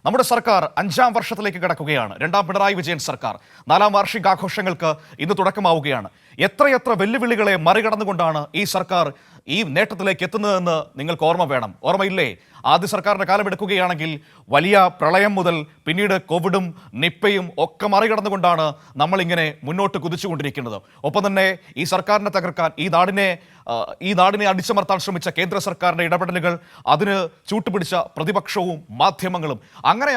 നമ്മുടെ സർക്കാർ 5ാം വർഷത്തിലേക്ക് കടക്കുകയാണ്. രണ്ടാം പിണറായി വിജയൻ സർക്കാർ 4ാം വാർഷികാഘോഷങ്ങൾക്ക് ഇന്ന് തുടക്കമാവുകയാണ്. എത്രയെത്ര വെല്ലുവിളികളെ മറികടന്നുകൊണ്ടാണ് ഈ സർക്കാർ ഈ നേട്ടത്തിലേക്ക് എത്തുന്നതെന്ന് നിങ്ങൾക്ക് ഓർമ്മ വേണം. ഓർമ്മയില്ലേ? ആദ്യ സർക്കാരിൻ്റെ കാലമെടുക്കുകയാണെങ്കിൽ വലിയ പ്രളയം മുതൽ പിന്നീട് കോവിഡും നിപ്പയും ഒക്കെ മറികടന്നുകൊണ്ടാണ് നമ്മളിങ്ങനെ മുന്നോട്ട് കുതിച്ചുകൊണ്ടിരിക്കുന്നത്. ഒപ്പം തന്നെ ഈ സർക്കാരിനെ തകർക്കാൻ, ഈ നാടിനെ അടിച്ചമർത്താൻ ശ്രമിച്ച കേന്ദ്ര സർക്കാരിൻ്റെ ഇടപെടലുകൾ, അതിന് ചൂട്ടുപിടിച്ച പ്രതിപക്ഷവും മാധ്യമങ്ങളും, അങ്ങനെ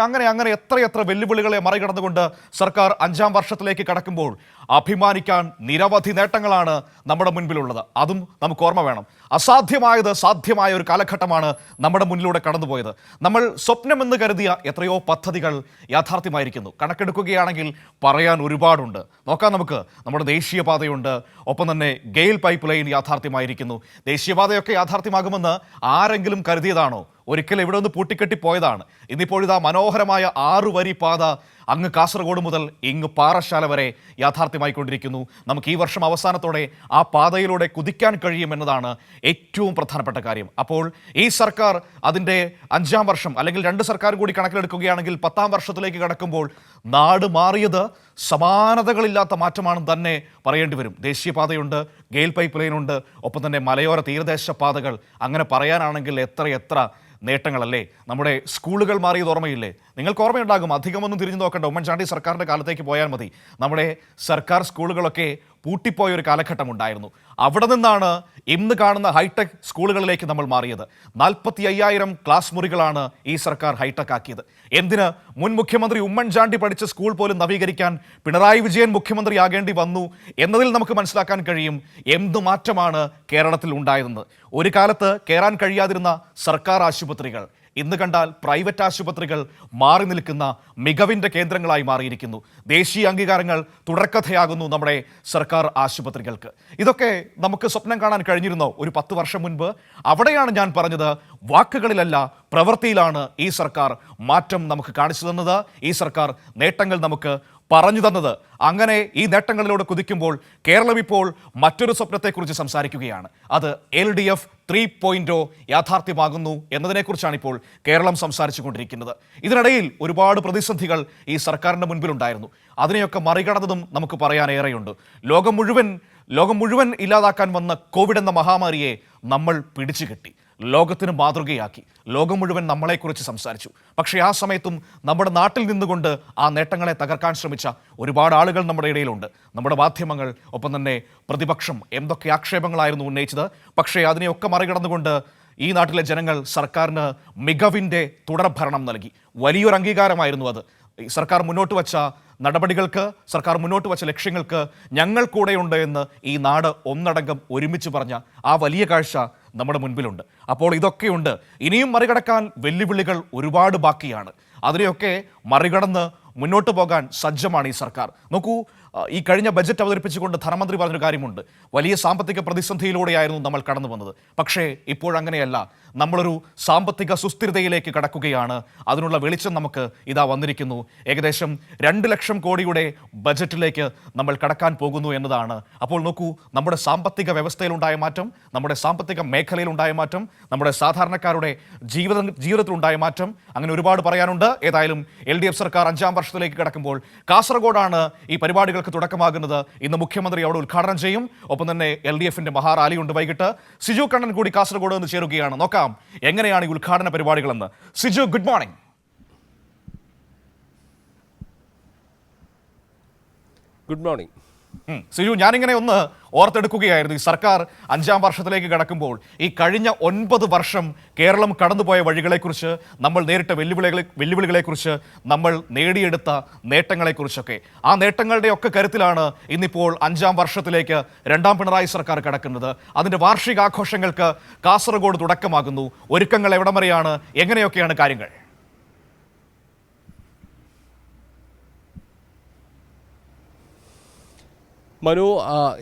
എത്രയെത്ര വെല്ലുവിളികളെ മറികടന്നുകൊണ്ട് സർക്കാർ 5ാം വർഷത്തിലേക്ക് കടക്കുമ്പോൾ അഭിമാനിക്കാൻ നിരവധി നേട്ടങ്ങളാണ് നമ്മുടെ മുൻപിലുള്ളത്. അതും നമുക്ക് ഓർമ്മ വേണം. അസാധ്യമായത് സാധ്യമായ ഒരു കാലഘട്ടമാണ് നമ്മുടെ മുന്നിലൂടെ കടന്നുപോയത്. നമ്മൾ സ്വപ്നമെന്ന് കരുതിയ എത്രയോ പദ്ധതികൾ യാഥാർത്ഥ്യമായിരിക്കുന്നു. കണക്കെടുക്കുകയാണെങ്കിൽ പറയാൻ ഒരുപാടുണ്ട്. നോക്കാം നമുക്ക്. നമ്മുടെ ദേശീയപാതയുണ്ട്, ഒപ്പം തന്നെ ഗെയിൽ പൈപ്പ് ലൈൻ യാഥാർത്ഥ്യമായിരിക്കുന്നു. ദേശീയപാതയൊക്കെ യാഥാർത്ഥ്യമാകുമെന്ന് ആരെങ്കിലും കരുതിയതാണോ? ഒരിക്കലും ഇവിടെ നിന്ന് പൂട്ടിക്കെട്ടിപ്പോയതാണ്. ഇന്നിപ്പോഴിതാ മനോഹരമായ 6 വരി പാത അങ്ങ് കാസർഗോഡ് മുതൽ ഇങ്ങ് പാറശാല വരെ യാഥാർത്ഥ്യമായിക്കൊണ്ടിരിക്കുന്നു. നമുക്ക് ഈ വർഷം അവസാനത്തോടെ ആ പാതയിലൂടെ കുതിക്കാൻ കഴിയുമെന്നതാണ് ഏറ്റവും പ്രധാനപ്പെട്ട കാര്യം. അപ്പോൾ ഈ സർക്കാർ അതിൻ്റെ 5ാം വർഷം, അല്ലെങ്കിൽ 2 സർക്കാർ കൂടി കണക്കിലെടുക്കുകയാണെങ്കിൽ 10ാം വർഷത്തിലേക്ക് കടക്കുമ്പോൾ നാട് മാറിയത് സമാനതകളില്ലാത്ത മാറ്റമാണെന്ന് തന്നെ പറയേണ്ടി വരും. ദേശീയപാതയുണ്ട്, ഗെയിൽ പൈപ്പ് ലൈനുണ്ട്, ഒപ്പം തന്നെ മലയോര തീരദേശ പാതകൾ. അങ്ങനെ പറയാനാണെങ്കിൽ എത്ര നേട്ടങ്ങളല്ലേ. നമ്മുടെ സ്കൂളുകൾ മാറിയത് ഓർമ്മയില്ലേ? നിങ്ങൾക്ക് ഓർമ്മയുണ്ടാകും. അധികമൊന്നും തിരിഞ്ഞു നോക്കണ്ട, ഉമ്മൻചാണ്ടി സർക്കാരിൻ്റെ കാലത്തേക്ക് പോയാൽ മതി. നമ്മുടെ സർക്കാർ സ്കൂളുകളൊക്കെ പൂട്ടിപ്പോയ ഒരു കാലഘട്ടം ഉണ്ടായിരുന്നു. അവിടെ നിന്നാണ് ഇന്ന് കാണുന്ന ഹൈടെക് സ്കൂളുകളിലേക്ക് നമ്മൾ മാറിയത്. 45,000 ക്ലാസ് മുറികളാണ് ഈ സർക്കാർ ഹൈടെക് ആക്കിയത്. എന്തിന്? മുൻ മുഖ്യമന്ത്രി ഉമ്മൻചാണ്ടി പഠിച്ച സ്കൂൾ പോലും നവീകരിക്കാൻ പിണറായി വിജയൻ മുഖ്യമന്ത്രിയാകേണ്ടി വന്നു എന്നതിൽ നമുക്ക് മനസ്സിലാക്കാൻ കഴിയും എന്തു മാറ്റമാണ് കേരളത്തിൽ ഉണ്ടായതെന്ന്. ഒരു കാലത്ത് കയറാൻ കഴിയാതിരുന്ന സർക്കാർ ആശുപത്രികൾ ഇന്ന് കണ്ടാൽ പ്രൈവറ്റ് ആശുപത്രികൾ മാറി നിൽക്കുന്ന മികവിൻ്റെ കേന്ദ്രങ്ങളായി മാറിയിരിക്കുന്നു. ദേശീയ അംഗീകാരങ്ങൾ തുടർക്കഥയാകുന്നു നമ്മുടെ സർക്കാർ ആശുപത്രികൾക്ക്. ഇതൊക്കെ നമുക്ക് സ്വപ്നം കാണാൻ കഴിഞ്ഞിരുന്നോ ഒരു 10 വർഷം മുൻപ്? അവിടെയാണ് ഞാൻ പറഞ്ഞത്, വാക്കുകളിലല്ല പ്രവൃത്തിയിലാണ് ഈ സർക്കാർ മാറ്റം നമുക്ക് കാണിച്ചു തന്നത്, ഈ സർക്കാർ നേട്ടങ്ങൾ നമുക്ക് പറഞ്ഞു തന്നത്. അങ്ങനെ ഈ നേട്ടങ്ങളിലൂടെ കുതിക്കുമ്പോൾ കേരളം ഇപ്പോൾ മറ്റൊരു സ്വപ്നത്തെക്കുറിച്ച് സംസാരിക്കുകയാണ്. അത് LDF 3.0 യാഥാർത്ഥ്യമാകുന്നു എന്നതിനെക്കുറിച്ചാണ് ഇപ്പോൾ കേരളം സംസാരിച്ചു കൊണ്ടിരിക്കുന്നത്. ഇതിനിടയിൽ ഒരുപാട് പ്രതിസന്ധികൾ ഈ സർക്കാരിൻ്റെ മുൻപിലുണ്ടായിരുന്നു. അതിനെയൊക്കെ മറികടന്നതും നമുക്ക് പറയാനേറെയുണ്ട്. ലോകം മുഴുവൻ ഇല്ലാതാക്കാൻ വന്ന കോവിഡ് എന്ന മഹാമാരിയെ നമ്മൾ പിടിച്ചു കെട്ടി, ലോകത്തിന് മാതൃകയാക്കി. ലോകം മുഴുവൻ നമ്മളെക്കുറിച്ച് സംസാരിച്ചു. പക്ഷേ ആ സമയത്തും നമ്മുടെ നാട്ടിൽ നിന്നുകൊണ്ട് ആ നേട്ടങ്ങളെ തകർക്കാൻ ശ്രമിച്ച ഒരുപാട് ആളുകൾ നമ്മുടെ ഇടയിലുണ്ട്. നമ്മുടെ മാധ്യമങ്ങൾ, ഒപ്പം തന്നെ പ്രതിപക്ഷം എന്തൊക്കെ ആക്ഷേപങ്ങളായിരുന്നു ഉന്നയിച്ചത്. പക്ഷേ അതിനെയൊക്കെ മറികടന്നുകൊണ്ട് ഈ നാട്ടിലെ ജനങ്ങൾ സർക്കാരിന് മികവിൻ്റെ തുടർഭരണം നൽകി. വലിയൊരു അംഗീകാരമായിരുന്നു അത്. സർക്കാർ മുന്നോട്ട് വച്ച നടപടികൾക്ക്, സർക്കാർ മുന്നോട്ട് വച്ച ലക്ഷ്യങ്ങൾക്ക് ഞങ്ങൾ കൂടെയുണ്ട് എന്ന് ഈ നാട് ഒന്നടങ്കം ഒരുമിച്ച് പറഞ്ഞ ആ വലിയ കാഴ്ച നമ്മുടെ മുൻപിലുണ്ട്. അപ്പോൾ ഇതൊക്കെയുണ്ട്. ഇനിയും മറികടക്കാൻ വെല്ലുവിളികൾ ഒരുപാട് ബാക്കിയാണ്. അതിനെയൊക്കെ മറികടന്ന് മുന്നോട്ട് പോകാൻ സജ്ജമാണ് ഈ സർക്കാർ. നോക്കൂ, ഈ കഴിഞ്ഞ ബജറ്റ് അവതരിപ്പിച്ചുകൊണ്ട് ധനമന്ത്രി പറഞ്ഞൊരു കാര്യമുണ്ട്. വലിയ സാമ്പത്തിക പ്രതിസന്ധിയിലൂടെയായിരുന്നു നമ്മൾ കടന്നു വന്നത്. പക്ഷേ ഇപ്പോഴങ്ങനെയല്ല. നമ്മളൊരു സാമ്പത്തിക സുസ്ഥിരതയിലേക്ക് കടക്കുകയാണ്. അതിനുള്ള വെളിച്ചം നമുക്ക് ഇതാ വന്നിരിക്കുന്നു. ഏകദേശം 2 ലക്ഷം കോടിയുടെ ബജറ്റിലേക്ക് നമ്മൾ കടക്കാൻ പോകുന്നു എന്നതാണ്. അപ്പോൾ നോക്കൂ, നമ്മുടെ സാമ്പത്തിക വ്യവസ്ഥയിലുണ്ടായ മാറ്റം, നമ്മുടെ സാമ്പത്തിക മേഖലയിലുണ്ടായ മാറ്റം, നമ്മുടെ സാധാരണക്കാരുടെ ജീവിതത്തിലുണ്ടായ മാറ്റം, അങ്ങനെ ഒരുപാട് പറയാനുണ്ട്. ഏതായാലും LDF സർക്കാർ 5ാം വർഷത്തിലേക്ക് കടക്കുമ്പോൾ കാസർഗോഡാണ് ഈ പരിപാടികൾക്ക് തുടക്കമാകുന്നത്. ഇന്ന് മുഖ്യമന്ത്രി അവിടെ ഉദ്ഘാടനം ചെയ്യും. ഒപ്പം തന്നെ LDFന്റെ മഹാറാലിയുണ്ട് വൈകിട്ട്. സിജു കണ്ണൻ കൂടി കാസർഗോഡ് നിന്ന് ചേരുകയാണ്. നോക്കാം എങ്ങനെയാണ് ഈ ഉദ്ഘാടന പരിപാടികളെന്ന്. Siju, good morning. Good morning Siju, ഞാനിങ്ങനെ ഒന്ന് ഓർത്തെടുക്കുകയായിരുന്നു. ഈ സർക്കാർ 5ാം വർഷത്തിലേക്ക് കടക്കുമ്പോൾ ഈ കഴിഞ്ഞ 9 വർഷം കേരളം കടന്നുപോയ വഴികളെക്കുറിച്ച്, നമ്മൾ നേരിട്ട വെല്ലുവിളികളെക്കുറിച്ച്, നമ്മൾ നേടിയെടുത്ത നേട്ടങ്ങളെക്കുറിച്ചൊക്കെ. ആ നേട്ടങ്ങളുടെയൊക്കെ കരുത്തിലാണ് ഇന്നിപ്പോൾ 5ാം വർഷത്തിലേക്ക് രണ്ടാം പിണറായി സർക്കാർ കടക്കുന്നത്. അതിൻ്റെ വാർഷികാഘോഷങ്ങൾക്ക് കാസർഗോഡ് തുടക്കമാകുന്നു. ഒരുക്കങ്ങൾ എവിടം വരെയാണ്? എങ്ങനെയൊക്കെയാണ് കാര്യങ്ങൾ? മനു,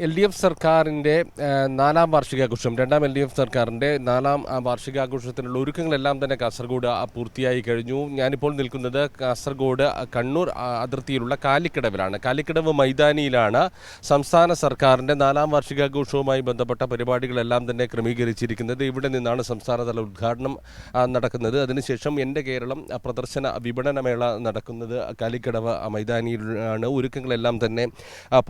LDF സർക്കാരിൻ്റെ നാലാം വാർഷികാഘോഷം, രണ്ടാം LDF സർക്കാരിൻ്റെ നാലാം വാർഷികാഘോഷത്തിനുള്ള ഒരുക്കങ്ങളെല്ലാം തന്നെ കാസർഗോഡ് പൂർത്തിയായി കഴിഞ്ഞു. ഞാനിപ്പോൾ നിൽക്കുന്നത് കാസർഗോഡ് കണ്ണൂർ അതിർത്തിയിലുള്ള കാലിക്കടവിലാണ്. കാലിക്കടവ് മൈതാനിയിലാണ് സംസ്ഥാന സർക്കാരിൻ്റെ നാലാം വാർഷികാഘോഷവുമായി ബന്ധപ്പെട്ട പരിപാടികളെല്ലാം തന്നെ ക്രമീകരിച്ചിരിക്കുന്നത്. ഇവിടെ നിന്നാണ് സംസ്ഥാനതല ഉദ്ഘാടനം നടക്കുന്നത്. അതിനുശേഷം എൻ്റെ കേരളം പ്രദർശന വിപണനമേള നടക്കുന്നത് കാലിക്കടവ് മൈതാനിയിലാണ്. ഒരുക്കങ്ങളെല്ലാം തന്നെ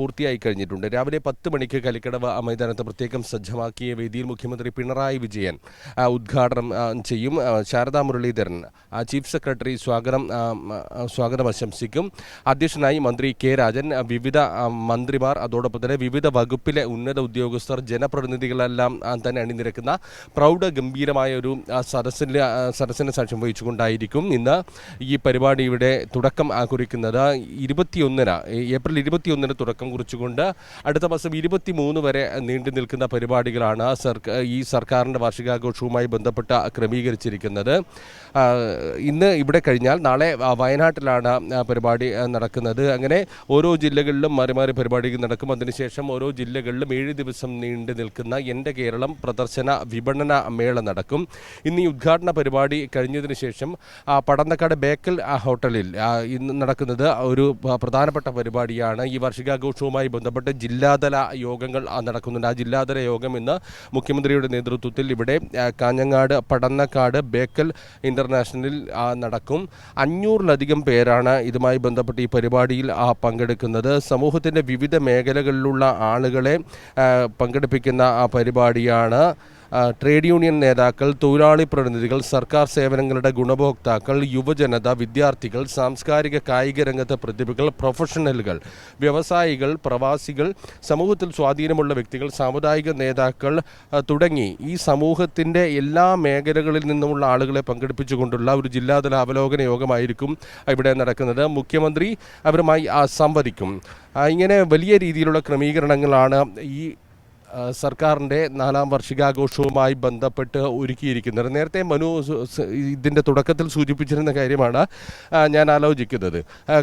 പൂർത്തിയായി കഴിഞ്ഞു. രാവിലെ 10 മണിക്ക് കാലിക്കടവ് മൈതാനത്ത് പ്രത്യേകം സജ്ജമാക്കിയ വേദിയിൽ മുഖ്യമന്ത്രി പിണറായി വിജയൻ ഉദ്ഘാടനം ചെയ്യും. ശാരദാ മുരളീധരൻ ചീഫ് സെക്രട്ടറി സ്വാഗതം ആശംസിക്കും. അധ്യക്ഷനായി മന്ത്രി കെ രാജൻ, വിവിധ മന്ത്രിമാർ, അതോടൊപ്പം തന്നെ വിവിധ വകുപ്പിലെ ഉന്നത ഉദ്യോഗസ്ഥർ, ജനപ്രതിനിധികളെല്ലാം തന്നെ അണിനിരക്കുന്ന പ്രൗഢഗംഭീരമായ ഒരു സദസ്സിന് സാക്ഷ്യം വഹിച്ചുകൊണ്ടായിരിക്കും ഇന്ന് ഈ പരിപാടിയുടെ തുടക്കം കുറിക്കുന്നത്. ഏപ്രിൽ 21 തുടക്കം കുറിച്ചുകൊണ്ട് അടുത്ത മാസം 23 വരെ നീണ്ടു നിൽക്കുന്ന പരിപാടികളാണ് ഈ സർക്കാരിൻ്റെ വാർഷികാഘോഷവുമായി ബന്ധപ്പെട്ട് ക്രമീകരിച്ചിരിക്കുന്നത്. ഇന്ന് ഇവിടെ കഴിഞ്ഞാൽ നാളെ വയനാട്ടിലാണ് പരിപാടി നടക്കുന്നത്. അങ്ങനെ ഓരോ ജില്ലകളിലും മാറി മാറി പരിപാടികൾ നടക്കും. അതിനുശേഷം ഓരോ ജില്ലകളിലും 7 ദിവസം നീണ്ടു നിൽക്കുന്ന എൻ്റെ കേരളം പ്രദർശന വിപണന മേള നടക്കും. ഇന്ന് ഈ ഉദ്ഘാടന പരിപാടി കഴിഞ്ഞതിന് ശേഷം പടന്നക്കാട് ബേക്കൽ ഹോട്ടലിൽ ഇന്ന് നടക്കുന്നത് ഒരു പ്രധാനപ്പെട്ട പരിപാടിയാണ്. ഈ വാർഷികാഘോഷവുമായി ബന്ധപ്പെട്ട് ജില്ലാതല യോഗങ്ങൾ നടക്കുന്നുണ്ട്. ആ ജില്ലാതല യോഗം ഇന്ന് മുഖ്യമന്ത്രിയുടെ നേതൃത്വത്തിൽ ഇവിടെ കാഞ്ഞങ്ങാട് പടന്നക്കാട് ബേക്കൽ ഇന്റർനാഷണലിൽ നടക്കും. 500-ലധികം പേരാണ് ഇതുമായി ബന്ധപ്പെട്ട് ഈ പരിപാടിയിൽ പങ്കെടുക്കുന്നത്. സമൂഹത്തിൻ്റെ വിവിധ മേഖലകളിലുള്ള ആളുകളെ പങ്കെടുപ്പിക്കുന്ന പരിപാടിയാണ്. ട്രേഡ് യൂണിയൻ നേതാക്കൾ, തൊഴിലാളി പ്രതിനിധികൾ, സർക്കാർ സേവനങ്ങളുടെ ഗുണഭോക്താക്കൾ, യുവജനത, വിദ്യാർത്ഥികൾ, സാംസ്കാരിക കായിക രംഗത്തെ പ്രതിഭകൾ, പ്രൊഫഷണലുകൾ, വ്യവസായികൾ, പ്രവാസികൾ, സമൂഹത്തിൽ സ്വാധീനമുള്ള വ്യക്തികൾ, സാമുദായിക നേതാക്കൾ തുടങ്ങി ഈ സമൂഹത്തിൻ്റെ എല്ലാ മേഖലകളിൽ നിന്നുമുള്ള ആളുകളെ പങ്കെടുപ്പിച്ചുകൊണ്ടുള്ള ഒരു ജില്ലാതല അവലോകന യോഗമായിരിക്കും ഇവിടെ നടക്കുന്നത്. മുഖ്യമന്ത്രി അവരുമായി സംവദിക്കും. ഇങ്ങനെ വലിയ രീതിയിലുള്ള ക്രമീകരണങ്ങളാണ് ഈ സർക്കാരിൻ്റെ നാലാം വാർഷികാഘോഷവുമായി ബന്ധപ്പെട്ട് ഒരുക്കിയിരിക്കുന്നത്. നേരത്തെ മനു ഇതിൻ്റെ തുടക്കത്തിൽ സൂചിപ്പിച്ചിരുന്ന കാര്യമാണ് ഞാൻ ആലോചിക്കുന്നത്.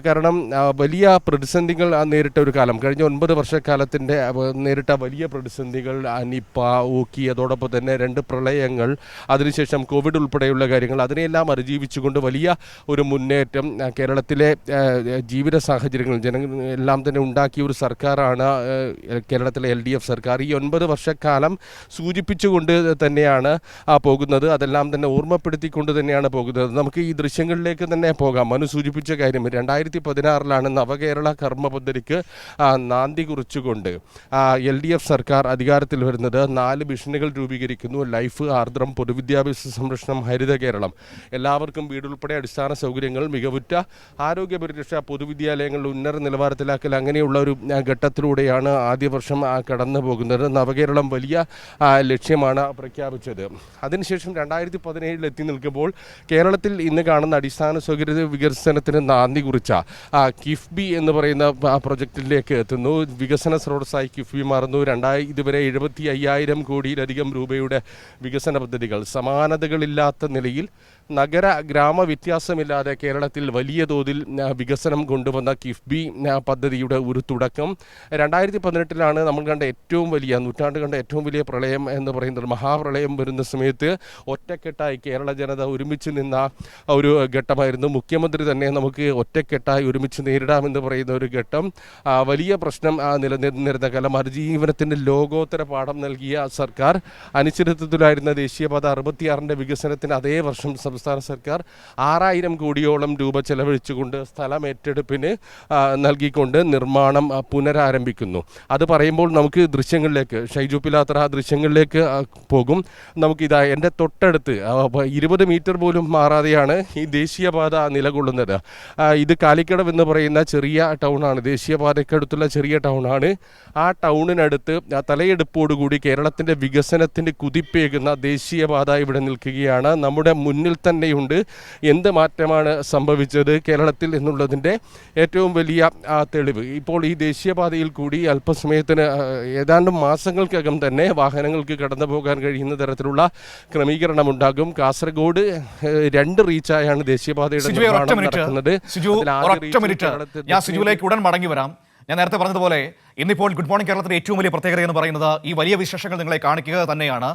കാരണം വലിയ പ്രതിസന്ധികൾ നേരിട്ട ഒരു കാലം, കഴിഞ്ഞ 9 വർഷക്കാലത്തിൻ്റെ നേരിട്ട വലിയ പ്രതിസന്ധികൾ, നിപ്പ, ഊക്കി, അതോടൊപ്പം തന്നെ 2 പ്രളയങ്ങൾ, അതിനുശേഷം കോവിഡ് ഉൾപ്പെടെയുള്ള കാര്യങ്ങൾ, അതിനെല്ലാം അതിജീവിച്ചുകൊണ്ട് വലിയ ഒരു മുന്നേറ്റം കേരളത്തിലെ ജീവിത സാഹചര്യങ്ങൾ എല്ലാം തന്നെ ഉണ്ടാക്കിയ ഒരു സർക്കാരാണ് കേരളത്തിലെ LDF സർക്കാർ. ഈ 9 വർഷക്കാലം സൂചിപ്പിച്ചുകൊണ്ട് തന്നെയാണ് പോകുന്നത്. അതെല്ലാം തന്നെ ഓർമ്മപ്പെടുത്തിക്കൊണ്ട് തന്നെയാണ് പോകുന്നത്. നമുക്ക് ഈ ദൃശ്യങ്ങളിലേക്ക് തന്നെ പോകാം. മനു സൂചിപ്പിച്ച കാര്യം 2016 നവകേരള കർമ്മ പദ്ധതിക്ക് നാന്ദി കുറിച്ചുകൊണ്ട് LDF സർക്കാർ അധികാരത്തിൽ വരുന്നത്. 4 മിഷനുകൾ രൂപീകരിക്കുന്നു. ലൈഫ്, ആർദ്രം, പൊതുവിദ്യാഭ്യാസ സംരക്ഷണം, ഹരിത കേരളം, എല്ലാവർക്കും വീടുൾപ്പെടെ അടിസ്ഥാന സൗകര്യങ്ങൾ, മികവുറ്റ ആരോഗ്യ പരിരക്ഷ, പൊതുവിദ്യാലയങ്ങളുടെ ഉന്നത നിലവാരത്തിലാക്കൽ, അങ്ങനെയുള്ള ഒരു ഘട്ടത്തിലൂടെയാണ് ആദ്യ വർഷം കടന്നു പോകുന്നത്. നവകേരളം വലിയ ലക്ഷ്യമാണ് പ്രഖ്യാപിച്ചത്. അതിനുശേഷം 2017 എത്തി നിൽക്കുമ്പോൾ കേരളത്തിൽ ഇന്ന് കാണുന്ന അടിസ്ഥാന സൗകര്യ വികസനത്തിന് നാന്ദി കുറിച്ച കിഫ്ബി എന്ന് പറയുന്ന പ്രൊജക്റ്റിലേക്ക് എത്തുന്നു. വികസന സ്രോതസ്സായി കിഫ്ബി മാറുന്നു. ഇതുവരെ 75,000 കോടിയിലധികം രൂപയുടെ വികസന പദ്ധതികൾ, സമാനതകളില്ലാത്ത നിലയിൽ നഗര ഗ്രാമ വ്യത്യാസമില്ലാതെ കേരളത്തിൽ വലിയ തോതിൽ വികസനം കൊണ്ടുവന്ന കിഫ്ബി പദ്ധതിയുടെ ഒരു തുടക്കം 2018 നമ്മൾ കണ്ട ഏറ്റവും വലിയ, നൂറ്റാണ്ട് കണ്ട ഏറ്റവും വലിയ പ്രളയം എന്ന് പറയുന്നത്, മഹാപ്രളയം വരുന്ന സമയത്ത് ഒറ്റക്കെട്ടായി കേരള ജനത ഒരുമിച്ച് നിന്ന ഒരു ഘട്ടമായിരുന്നു. മുഖ്യമന്ത്രി തന്നെ നമുക്ക് ഒറ്റക്കെട്ടായി ഒരുമിച്ച് നേരിടാമെന്ന് പറയുന്ന ഒരു ഘട്ടം. വലിയ പ്രശ്നം നിലനിന്നിരുന്ന കാലം, അതിജീവനത്തിൻ്റെ ലോകോത്തര പാഠം നൽകിയ സർക്കാർ. അനിശ്ചിതത്വത്തിലായിരുന്ന ദേശീയപാത 66 വികസനത്തിന് അതേ വർഷം സംസ്ഥാന സർക്കാർ 6,000 കോടിയോളം രൂപ ചെലവഴിച്ചുകൊണ്ട് സ്ഥലം ഏറ്റെടുപ്പിന് നൽകിക്കൊണ്ട് നിർമ്മാണം പുനരാരംഭിക്കുന്നു. അത് പറയുമ്പോൾ നമുക്ക് ദൃശ്യങ്ങളിലേക്ക്, ഷൈജു പിലാത്ര ദൃശ്യങ്ങളിലേക്ക് പോകും. നമുക്കിതാ എൻ്റെ തൊട്ടടുത്ത് 20 മീറ്റർ പോലും മാറാതെയാണ് ഈ ദേശീയപാത നിലകൊള്ളുന്നത്. ഇത് കാലിക്കടവ് എന്ന് പറയുന്ന ചെറിയ ടൗണാണ്, ദേശീയപാതയ്ക്കടുത്തുള്ള ചെറിയ ടൗണാണ്. ആ ടൗണിനടുത്ത് തലയെടുപ്പോടുകൂടി കേരളത്തിൻ്റെ വികസനത്തിൻ്റെ കുതിപ്പേകുന്ന ദേശീയപാത ഇവിടെ നിൽക്കുകയാണ്. നമ്മുടെ മുന്നിൽ തന്നെയുണ്ട്. എന്ത് മാറ്റമാണ് സംഭവിച്ചത് കേരളത്തിൽ എന്നുള്ളതിൻ്റെ ഏറ്റവും വലിയ തെളിവ്. ഇപ്പോൾ ഈ ദേശീയപാതയിൽ കൂടി അല്പസമയത്തിന് ഏതാണ്ട് മാസങ്ങൾക്കകം തന്നെ വാഹനങ്ങൾക്ക് കടന്നു പോകാൻ കഴിയുന്ന തരത്തിലുള്ള ക്രമീകരണമുണ്ടാകും. കാസർഗോഡ് 2 റീച്ചായാണ് ദേശീയപാതയുടെ നിർമ്മാണം നടക്കുന്നത്. ഞാൻ സിജുവിലേക്ക് ഉടൻ മടങ്ങി വരാം. ഞാൻ നേരത്തെ പറഞ്ഞതുപോലെ ഇന്നിപ്പോൾ ഗുഡ് മോർണിംഗ് കേരളത്തിന്റെ ഏറ്റവും വലിയ പ്രത്യേകത എന്ന് പറയുന്നത് ഈ വലിയ വിശേഷങ്ങൾ നിങ്ങളെ കാണിക്കുക തന്നെയാണ്.